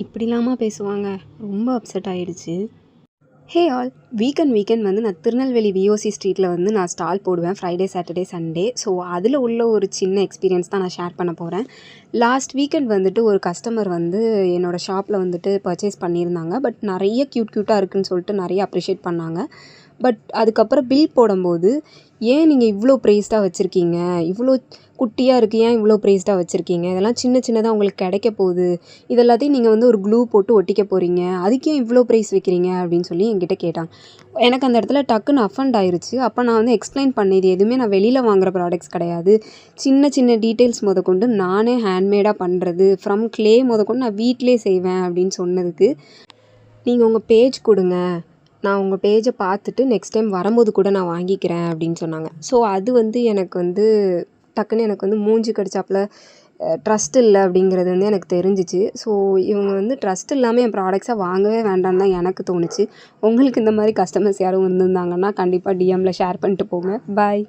இப்படிலாமா பேசுவாங்க? ரொம்ப அப்செட் ஆயிடுச்சு. Hey all! வீக்கெண்ட் வந்து நான் திருநெல்வேலி விஓசி ஸ்ட்ரீட்டில் வந்து நான் ஸ்டால் போடுவேன் ஃப்ரைடே, சாட்டர்டே, சண்டே. ஸோ அதில் உள்ள ஒரு சின்ன எக்ஸ்பீரியன்ஸ் தான் நான் ஷேர் பண்ண போகிறேன். லாஸ்ட் வீக்கெண்ட் வந்துட்டு ஒரு கஸ்டமர் வந்து என்னோடய ஷாப்பில் வந்துட்டு பர்ச்சேஸ் பண்ணியிருந்தாங்க. பட் நிறைய க்யூட்டாக இருக்குதுன்னு சொல்லிட்டு நிறைய அப்ரிஷியேட் பண்ணாங்க. பட் அதுக்கப்புறம் பில் போடும்போது, "ஏன் நீங்கள் இவ்வளோ ப்ரைஸ்டாக வச்சுருக்கீங்க? இவ்வளோ குட்டியாக இருக்குது. ஏன் இவ்வளோ ப்ரைஸ்டாக வச்சுருக்கீங்க? இதெல்லாம் சின்ன சின்னதாக உங்களுக்கு கிடைக்க போகுது. இது எல்லாத்தையும் நீங்கள் வந்து ஒரு க்ளூ போட்டு ஒட்டிக்க போகிறீங்க. அதுக்கு ஏன் இவ்வளோ ப்ரைஸ் வைக்கிறீங்க?" அப்படின்னு சொல்லி என்கிட்ட கேட்டாங்க. எனக்கு அந்த இடத்துல டக்குன்னு அஃபண்ட் ஆயிருச்சு. அப்போ நான் வந்து எக்ஸ்ப்ளைன் பண்ணேன், "இது எதுவுமே நான் வெளியில் வாங்குற ப்ராடக்ட்ஸ் கிடையாது. சின்ன சின்ன டீட்டெயில்ஸ் மொதற்கொண்டு நானே ஹேண்ட்மேடாக பண்ணுறது. ஃப்ரம் க்ளே மொதற்கொண்டு நான் வீட்டிலே செய்வேன்." அப்படின்னு சொன்னதுக்கு, "நீங்கள் உங்கள் பேஜ் கொடுங்க. நான் உங்கள் பேஜை பார்த்துட்டு நெக்ஸ்ட் டைம் வரும்போது கூட நான் வாங்கிக்கிறேன்." அப்படின்னு சொன்னாங்க. ஸோ அது வந்து எனக்கு வந்து டக்குன்னு எனக்கு வந்து மூஞ்சி கடிச்சாப்புல ட்ரஸ்ட் இல்லை அப்படிங்கிறது வந்து எனக்கு தெரிஞ்சிச்சு. ஸோ இவங்க வந்து ட்ரஸ்ட் இல்லாமல் என் ப்ராடக்ட்ஸை வாங்கவே வேண்டான்னு தான் எனக்கு தோணுச்சு. உங்களுக்கு இந்த மாதிரி கஸ்டமர்ஸ் யாரும் வந்திருந்தாங்கன்னா கண்டிப்பாக டிஎம்மில் ஷேர் பண்ணிட்டு போங்க. பாய்.